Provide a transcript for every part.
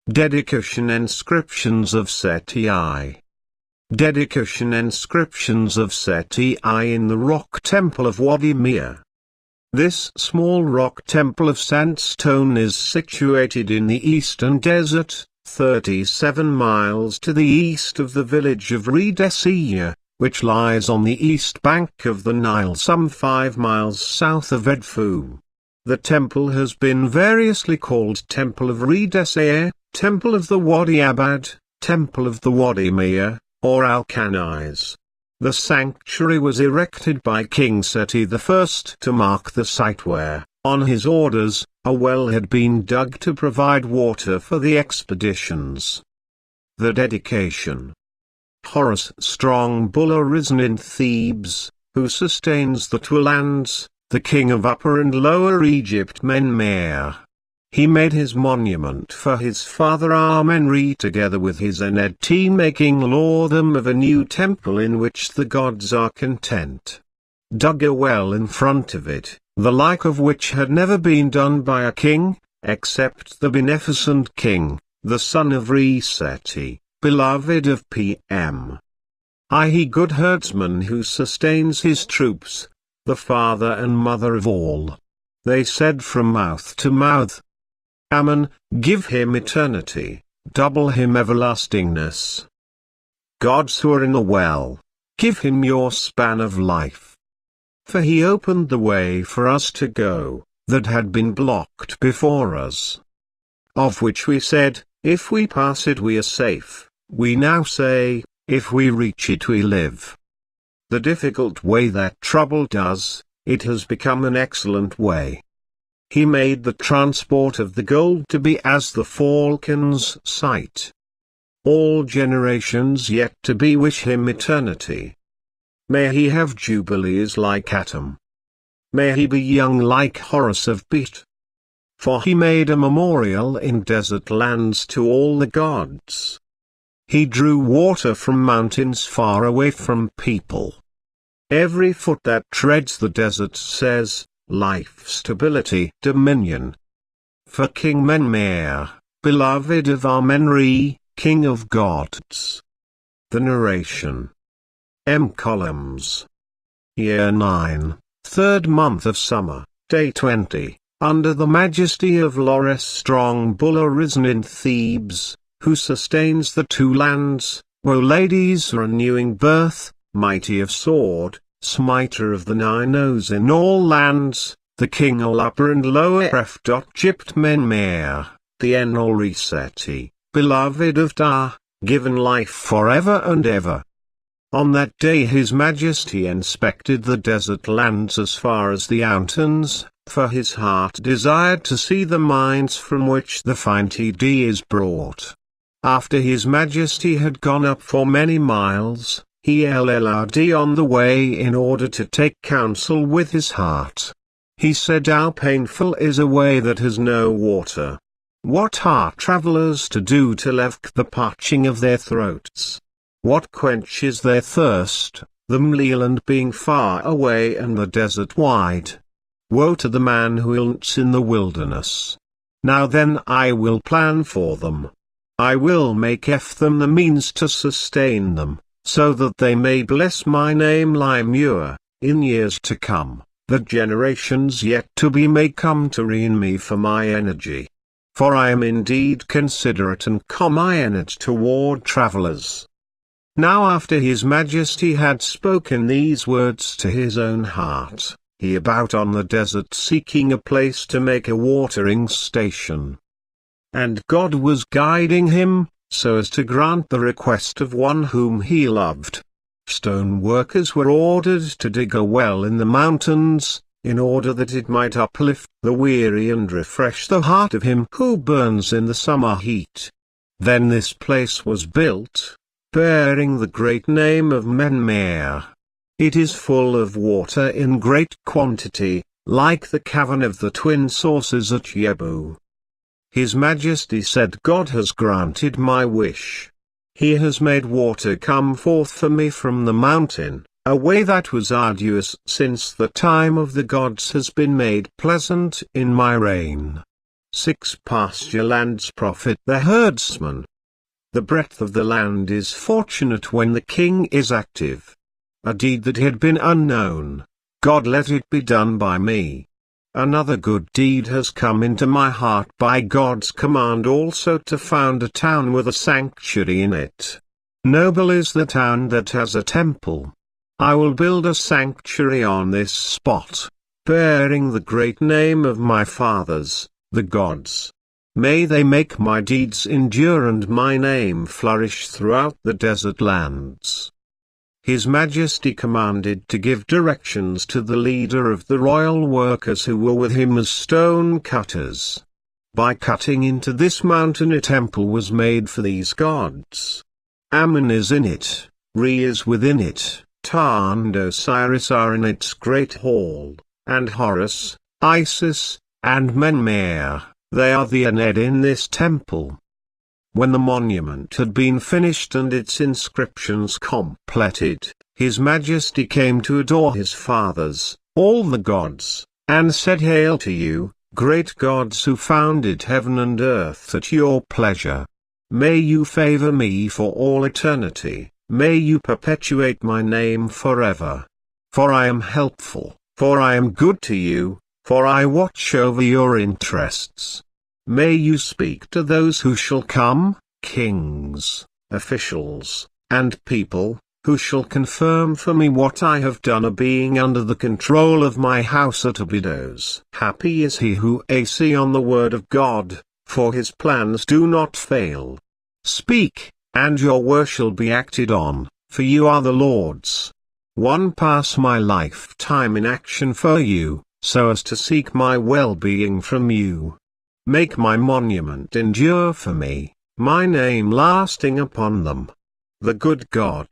Dedication Inscriptions of Seti. Dedication Inscriptions of Seti in the rock temple of Wadi Mia. This small rock temple of sandstone is situated in the eastern desert, 37 miles to the east of the village of Redesiya, which lies on the east bank of the Nile some 5 miles south of Edfu. The temple has been variously called Temple of Redesiya, Temple of the Wadi Abad, Temple of the Wadi Mia, or Al-Kanais. The sanctuary was erected by King Seti I to mark the site where, on his orders, a well had been dug to provide water for the expeditions. The dedication. Horus strong Buller risen in Thebes, who sustains the two lands, the king of Upper and Lower Egypt Menmer. He made his monument for his father Amenre together with his Ened, making lordom of a new temple in which the gods are content. Dug a well in front of it, the like of which had never been done by a king, except the beneficent king, the son of Seti, beloved of Pm. He good herdsman who sustains his troops, the father and mother of all. They said from mouth to mouth, Amen, give him eternity, double him everlastingness. Gods who are in a well, give him your span of life. For he opened the way for us to go, that had been blocked before us. Of which we said, if we pass it we are safe, we now say, if we reach it we live. The difficult way that troubled us, it has become an excellent way. He made the transport of the gold to be as the falcon's sight. All generations yet to be wish him eternity. May he have jubilees like Atom. May he be young like Horus of Bet. For he made a memorial in desert lands to all the gods. He drew water from mountains far away from people. Every foot that treads the desert says, life, stability, dominion. For King Menmer, beloved of Amenre, king of gods. The narration. Columns. Year 9, 3rd month of summer, day 20, under the majesty of Horus strong Buller risen in Thebes, who sustains the two lands, woe ladies renewing birth, mighty of sword, smiter of the 9 O's in all lands, the king of Upper and Lower Egypt Menmer, the Enol Seti, beloved of Da, given life forever and ever. On that day his majesty inspected the desert lands as far as the mountains, for his heart desired to see the mines from which the fine TD is brought. After his majesty had gone up for many miles, he LLRD on the way in order to take counsel with his heart. He said, how painful is a way that has no water. What are travelers to do to levk the parching of their throats? What quenches their thirst, the land being far away and the desert wide? Woe to the man who ilts in the wilderness. Now then I will plan for them. I will make them the means to sustain them, so that they may bless my name Limur, in years to come, that generations yet to be may come to reign me for my energy. For I am indeed considerate and comminate toward travelers. Now after his majesty had spoken these words to his own heart, he about on the desert seeking a place to make a watering station. And God was guiding him, so as to grant the request of one whom he loved. Stone workers were ordered to dig a well in the mountains, in order that it might uplift the weary and refresh the heart of him who burns in the summer heat. Then this place was built, bearing the great name of Menmer. It is full of water in great quantity, like the cavern of the twin sources at Yebu. His Majesty said, God has granted my wish. He has made water come forth for me from the mountain, a way that was arduous since the time of the gods has been made pleasant in my reign. 6 pasture lands profit the herdsman. The breadth of the land is fortunate when the king is active. A deed that had been unknown, God let it be done by me. Another good deed has come into my heart by God's command, also to found a town with a sanctuary in it. Noble is the town that has a temple. I will build a sanctuary on this spot, bearing the great name of my fathers, the gods. May they make my deeds endure and my name flourish throughout the desert lands. His Majesty commanded to give directions to the leader of the royal workers who were with him as stone cutters. By cutting into this mountain a temple was made for these gods. Ammon is in it, Re is within it, Ptah and Osiris are in its great hall, and Horus, Isis, and Menmare, they are the Ened in this temple. When the monument had been finished and its inscriptions completed, His Majesty came to adore his fathers, all the gods, and said, "Hail to you, great gods who founded heaven and earth at your pleasure. May you favor me for all eternity, may you perpetuate my name forever. For I am helpful, for I am good to you, for I watch over your interests. May you speak to those who shall come, kings, officials, and people, who shall confirm for me what I have done, a being under the control of my house at Abydos. Happy is he who acts on the word of God, for his plans do not fail. Speak, and your word shall be acted on, for you are the Lord's. One pass my lifetime in action for you, so as to seek my well-being from you. Make my monument endure for me, my name lasting upon them. The good God,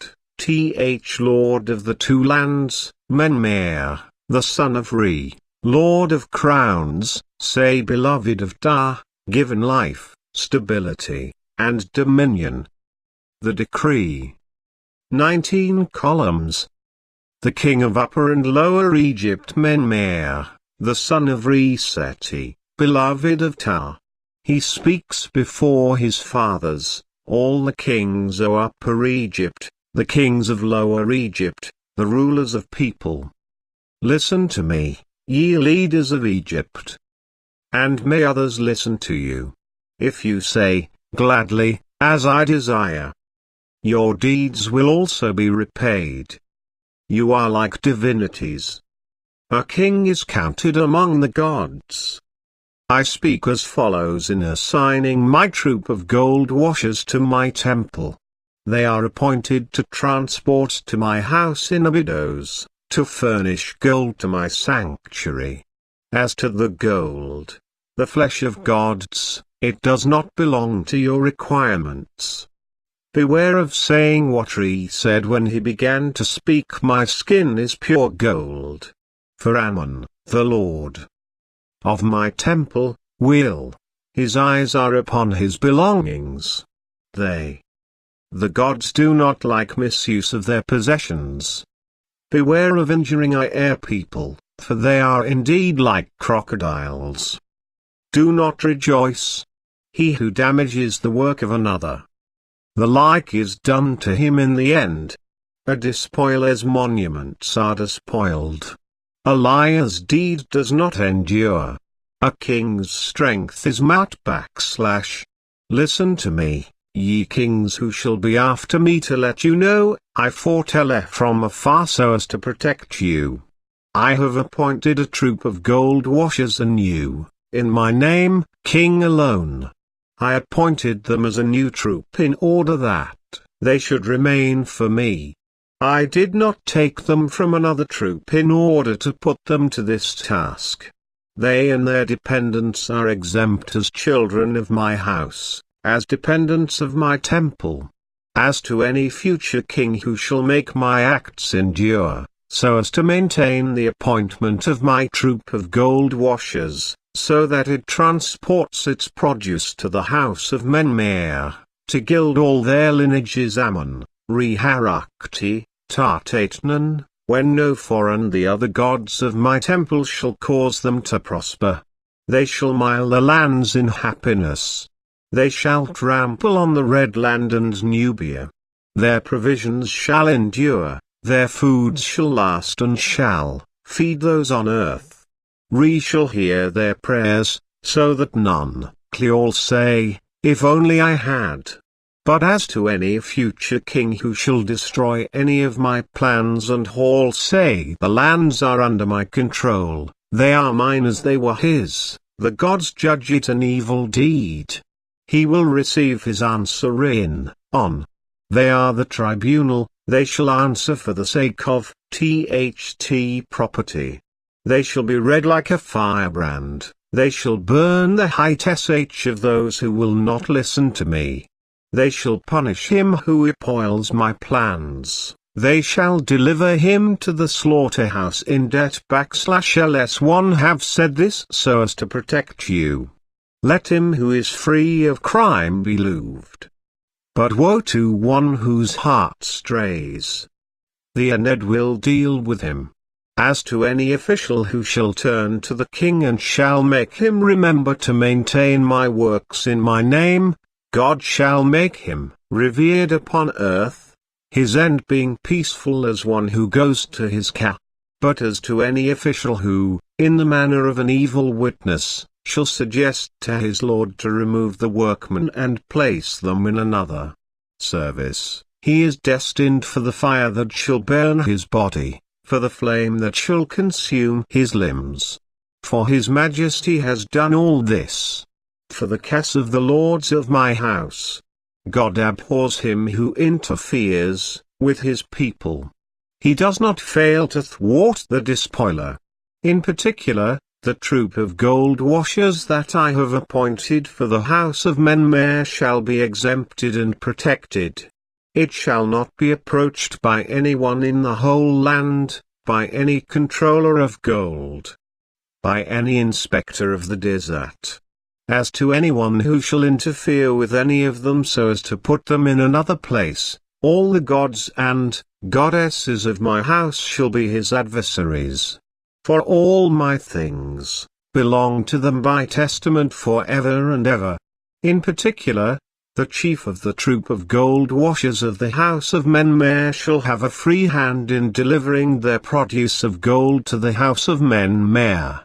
Lord of the two lands, Menmare, the son of Re, Lord of crowns, say beloved of Ptah, given life, stability, and dominion. The decree. 19 columns. The king of Upper and Lower Egypt, Menmare, the son of Re, Seti, beloved of Ptah. He speaks before his fathers, all the kings of Upper Egypt, the kings of Lower Egypt, the rulers of people. Listen to me, ye leaders of Egypt. And may others listen to you. If you say, gladly, as I desire, your deeds will also be repaid. You are like divinities. A king is counted among the gods. I speak as follows in assigning my troop of gold washers to my temple. They are appointed to transport to my house in Abydos, to furnish gold to my sanctuary. As to the gold, the flesh of gods, it does not belong to your requirements. Beware of saying what Re said when he began to speak, my skin is pure gold. For Ammon, the Lord of my temple, his eyes are upon his belongings. The gods do not like misuse of their possessions. Beware of injuring air people, for they are indeed like crocodiles. Do not rejoice. He who damages the work of another, the like is done to him in the end. A despoiler's monuments are despoiled. A liar's deed does not endure. A king's strength is might / Listen to me, ye kings who shall be after me, to let you know, I foretell from afar so as to protect you. I have appointed a troop of gold washers anew, in my name, king alone. I appointed them as a new troop in order that they should remain for me. I did not take them from another troop in order to put them to this task. They and their dependents are exempt as children of my house, as dependents of my temple. As to any future king who shall make my acts endure, so as to maintain the appointment of my troop of gold washers, so that it transports its produce to the house of Menmare, to gild all their lineages, Ammon, Re-Harakti, Tartatnan, when no foreign the other gods of my temple shall cause them to prosper. They shall mile the lands in happiness. They shall trample on the Red Land and Nubia. Their provisions shall endure, their foods shall last and shall feed those on earth. Re shall hear their prayers, so that none all say, if only I had. But as to any future king who shall destroy any of my plans and all say the lands are under my control, they are mine as they were his, the gods judge it an evil deed. He will receive his answer on. They are the tribunal, they shall answer for the sake of property. They shall be red like a firebrand, they shall burn the height of those who will not listen to me. They shall punish him who spoils my plans, they shall deliver him to the slaughterhouse in debt. /1 have said this so as to protect you. Let him who is free of crime be loosed. But woe to one whose heart strays. The Aned will deal with him. As to any official who shall turn to the king and shall make him remember to maintain my works in my name, God shall make him revered upon earth, his end being peaceful as one who goes to his camp. But as to any official who, in the manner of an evil witness, shall suggest to his lord to remove the workmen and place them in another service, he is destined for the fire that shall burn his body, for the flame that shall consume his limbs. For his majesty has done all this for the cause of the lords of my house. God abhors him who interferes with his people. He does not fail to thwart the despoiler. In particular, the troop of gold washers that I have appointed for the house of Menmer shall be exempted and protected. It shall not be approached by anyone in the whole land, by any controller of gold, by any inspector of the desert. As to anyone who shall interfere with any of them so as to put them in another place, all the gods and goddesses of my house shall be his adversaries. For all my things belong to them by testament forever and ever. In particular, the chief of the troop of gold washers of the house of Menmer shall have a free hand in delivering their produce of gold to the house of Menmer.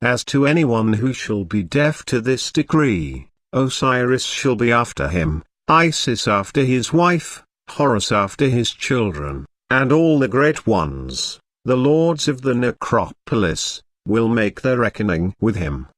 As to anyone who shall be deaf to this decree, Osiris shall be after him, Isis after his wife, Horus after his children, and all the great ones, the lords of the necropolis, will make their reckoning with him.